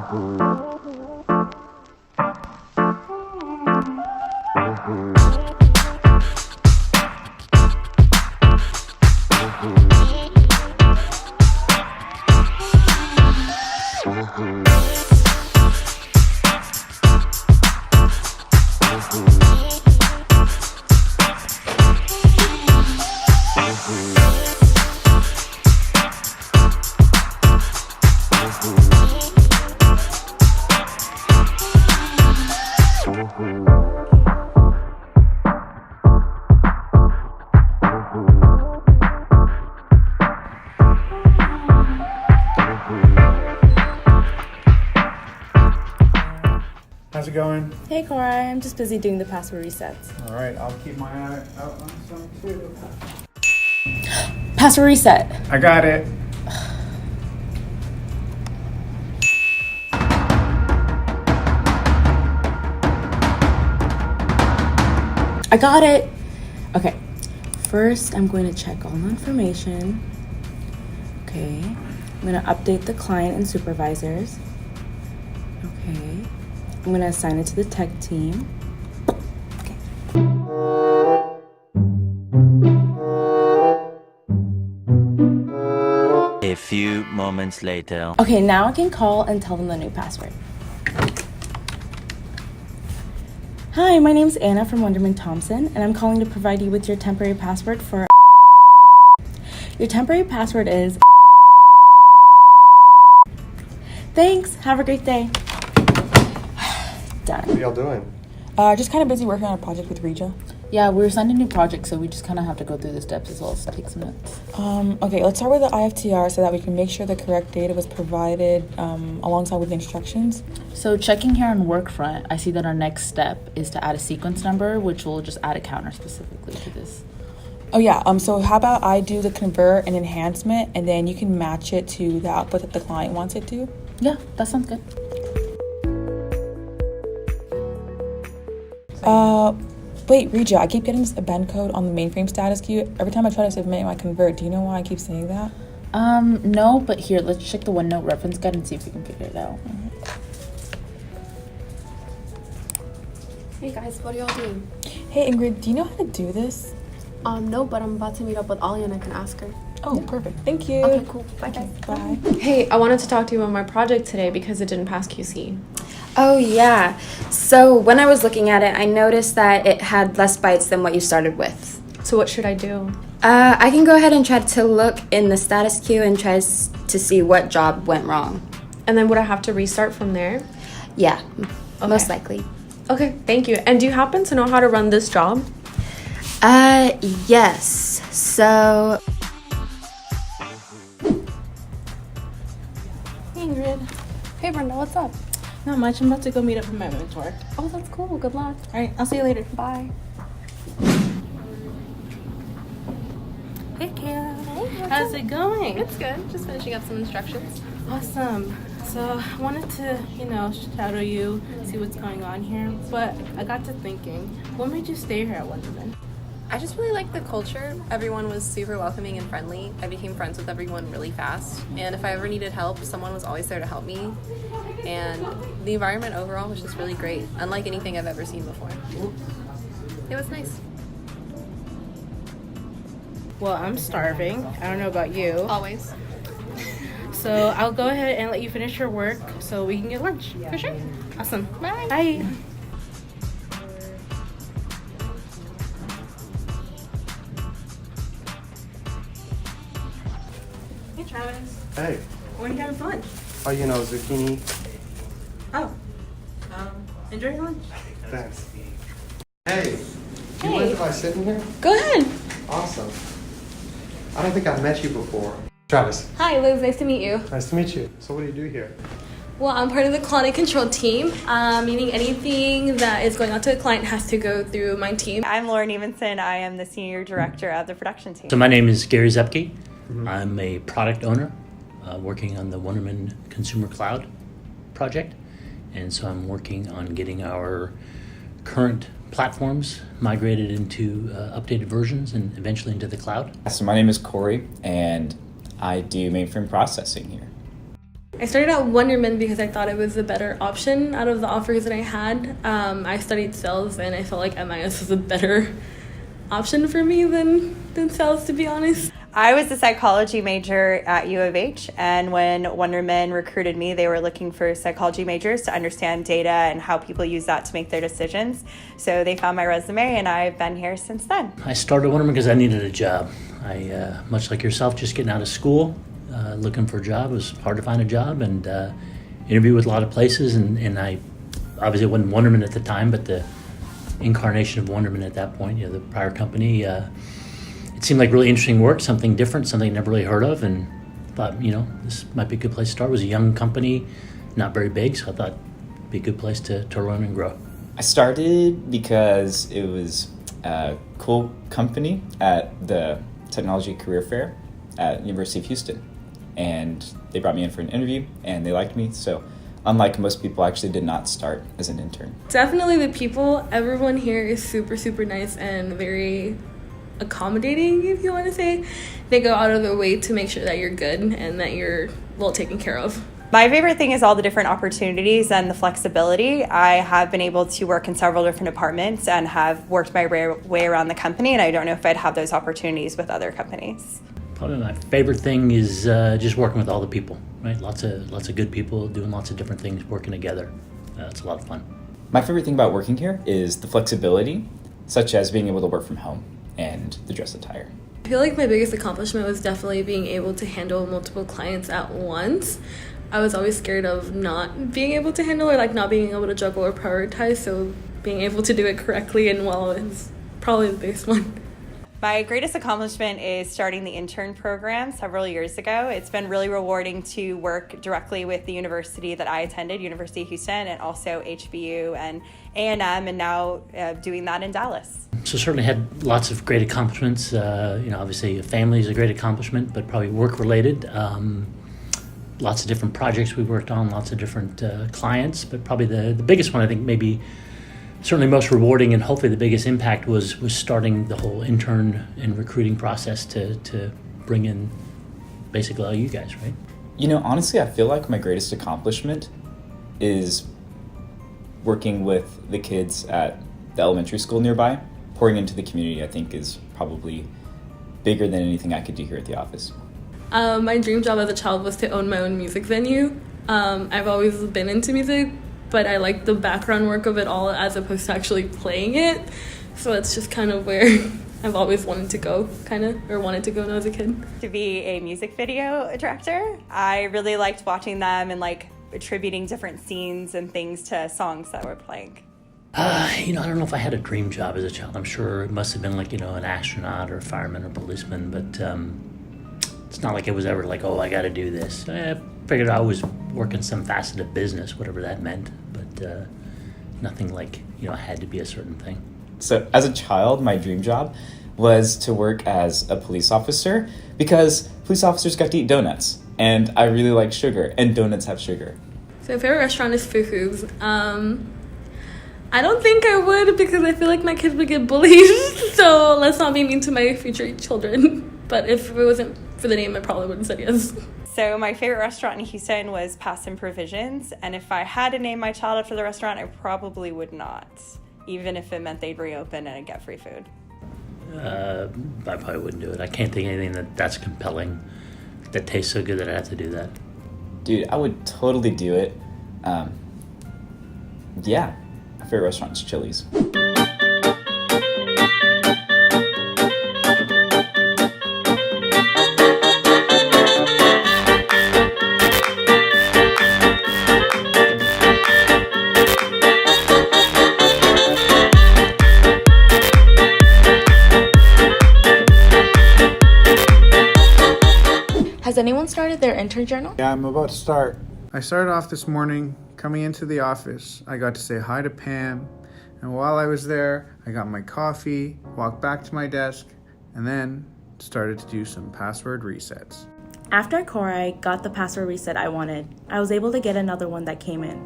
How's it going? Hey Cora, I'm just busy doing the password resets. All right, I'll keep my eye out on some too. Password reset. I got it. I got it. Okay, first I'm going to check all the information. Okay, I'm going to update the client and supervisors. Okay, I'm going to assign it to the tech team. Okay. A few moments later. Okay, now I can call and tell them the new password. Hi, my name's Anna from Wonderman Thompson, and I'm calling to provide you with your temporary password for... Your temporary password is... Thanks, have a great day. Done. What are y'all doing? Just kind of busy working on a project with Regia. Yeah, we're assigned a new project, so we just kind of have to go through the steps as well as take some notes. Okay, let's start with the IFTR so that we can make sure the correct data was provided alongside with the instructions. So checking here on Workfront, I see that our next step is to add a sequence number, which will just add a counter specifically to this. Oh yeah, so how about I do the convert and enhancement, and then you can match it to the output that the client wants it to? Yeah, that sounds good. Wait, Regia, I keep getting this abend code on the mainframe status queue. Every time I try to submit my convert, do you know why I keep saying that? No, but here, let's check the OneNote reference guide and see if we can figure it out. Hey guys, what are y'all doing? Hey Ingrid, do you know how to do this? No, but I'm about to meet up with Ollie and I can ask her. Oh, perfect. Thank you. Okay, cool. Bye guys. Bye. Hey, I wanted to talk to you about my project today because it didn't pass QC. Oh yeah, so when I was looking at it, I noticed that it had less bytes than what you started with. So what should I do? I can go ahead and try to look in the status queue and try to see what job went wrong. And then would I have to restart from there? Yeah, Okay. most likely. Okay, thank you. And do you happen to know how to run this job? Yes, so... Hey Ingrid. Hey Brenda, what's up? Not much, I'm about to go meet up with my mentor. Oh, that's cool. Good luck. All right, I'll see you later. Bye. Hey Kara. Hey, How's it going? It's good. Just finishing up some instructions. Awesome. So I wanted to, shadow you, see what's going on here. But I got to thinking, what made you stay here at Wonderman? I just really liked the culture. Everyone was super welcoming and friendly. I became friends with everyone really fast. And if I ever needed help, someone was always there to help me. And the environment overall was just really great, unlike anything I've ever seen before. It was nice. Well, I'm starving. I don't know about you. Always. So I'll go ahead and let you finish your work so we can get lunch. For sure. Awesome. Bye. Bye. Hey, Travis. Hey. When are you having for lunch? Oh, zucchini. Oh. Enjoy your lunch. Thanks. Hey. Do you mind if I sit in here? Go ahead. Awesome. I don't think I've met you before. Travis. Hi, Liz. Nice to meet you. Nice to meet you. So what do you do here? Well, I'm part of the quality control team, meaning anything that is going on to a client has to go through my team. I'm Lauren Evenson. I am the Senior Director of the production team. So my name is Gary Zepke. I'm a product owner working on the Wonderman Consumer Cloud project. And so I'm working on getting our current platforms migrated into updated versions and eventually into the cloud. So my name is Corey, and I do mainframe processing here. I started at Wonderman because I thought it was a better option out of the offers that I had. I studied sales and I felt like MIS was a better option for me than sales, to be honest. I was a psychology major at U of H, and when Wonderman recruited me, they were looking for psychology majors to understand data and how people use that to make their decisions. So they found my resume, and I've been here since then. I started Wonderman because I needed a job. I, much like yourself, just getting out of school, looking for a job. It was hard to find a job, and interviewed with a lot of places, and I obviously it wasn't Wonderman at the time, but the incarnation of Wonderman at that point, the prior company, it seemed like really interesting work, something different, something I never really heard of, and thought, this might be a good place to start. It was a young company, not very big, so I thought it'd be a good place to learn and grow. I started because it was a cool company at the Technology Career Fair at University of Houston, and they brought me in for an interview, and they liked me, so unlike most people, I actually did not start as an intern. Definitely the people. Everyone here is super, super nice and very accommodating, if you want to say. They go out of their way to make sure that you're good and that you're well taken care of. My favorite thing is all the different opportunities and the flexibility. I have been able to work in several different departments and have worked my way around the company, and I don't know if I'd have those opportunities with other companies. Probably my favorite thing is just working with all the people, right? Lots of good people doing lots of different things, working together. It's a lot of fun. My favorite thing about working here is the flexibility, such as being able to work from home and the dress attire. I feel like my biggest accomplishment was definitely being able to handle multiple clients at once. I was always scared of not being able to handle or not being able to juggle or prioritize, so being able to do it correctly and well is probably the biggest one. My greatest accomplishment is starting the Intern program several years ago. It's been really rewarding to work directly with the university that I attended, University of Houston, and also HBU and A&M, and now doing that in Dallas. So certainly had lots of great accomplishments. Obviously family is a great accomplishment, but probably work-related. Lots of different projects we worked on, lots of different clients, but probably the biggest one, I think, maybe certainly most rewarding and hopefully the biggest impact was starting the whole intern and recruiting process to bring in basically all you guys, right? Honestly, I feel like my greatest accomplishment is working with the kids at the elementary school nearby. Pouring into the community, I think, is probably bigger than anything I could do here at the office. My dream job as a child was to own my own music venue. I've always been into music, but I like the background work of it all as opposed to actually playing it. So that's just kind of where I've always wanted to go, wanted to go when I was a kid. To be a music video director, I really liked watching them and attributing different scenes and things to songs that were playing. I don't know if I had a dream job as a child. I'm sure it must have been an astronaut or a fireman or policeman, but it's not like it was ever I got to do this. I figured I was working some facet of business, whatever that meant, but nothing I had to be a certain thing. So as a child, my dream job was to work as a police officer because police officers got to eat donuts, and I really like sugar, and donuts have sugar. So my favorite restaurant is Fufu's. I don't think I would because I feel like my kids would get bullied, so let's not be mean to my future children. But if it wasn't for the name, I probably would have said yes. So my favorite restaurant in Houston was Passion Provisions, and if I had to name my child after the restaurant, I probably would not, even if it meant they'd reopen and I'd get free food. I probably wouldn't do it. I can't think of anything that's compelling, that tastes so good that I have to do that. Dude, I would totally do it. Yeah, my favorite restaurant is Chili's. Has anyone started their intern journal? Yeah, I'm about to start. I started off this morning coming into the office. I got to say hi to Pam, and while I was there, I got my coffee, walked back to my desk, and then started to do some password resets. After I got the password reset I wanted, I was able to get another one that came in.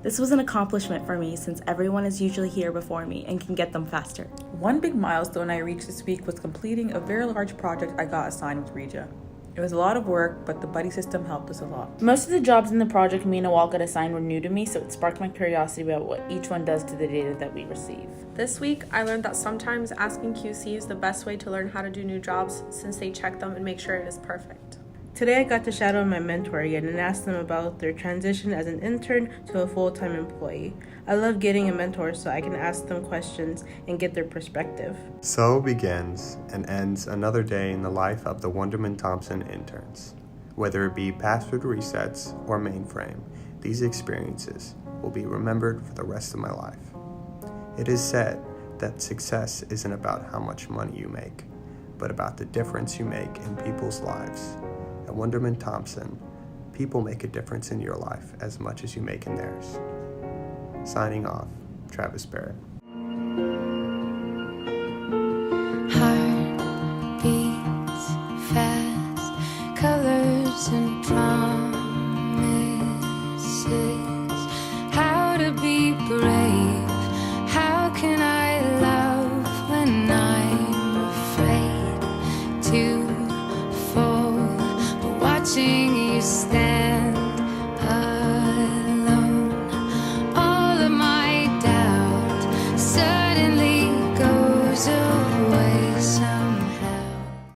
This was an accomplishment for me since everyone is usually here before me and can get them faster. One big milestone I reached this week was completing a very large project I got assigned with Regia. It was a lot of work, but the buddy system helped us a lot. Most of the jobs in the project me and Awal got assigned were new to me, so it sparked my curiosity about what each one does to the data that we receive. This week, I learned that sometimes asking QC is the best way to learn how to do new jobs since they check them and make sure it is perfect. Today I got to shadow my mentor again and ask them about their transition as an intern to a full-time employee. I love getting a mentor so I can ask them questions and get their perspective. So begins and ends another day in the life of the Wonderman-Thompson interns. Whether it be password resets or mainframe, these experiences will be remembered for the rest of my life. It is said that success isn't about how much money you make, but about the difference you make in people's lives. At Wonderman-Thompson, people make a difference in your life as much as you make in theirs. Signing off, Travis Barrett. Heart beats fast, colors and promises. How to be brave, how can I love when I'm afraid to fall? But watching you stand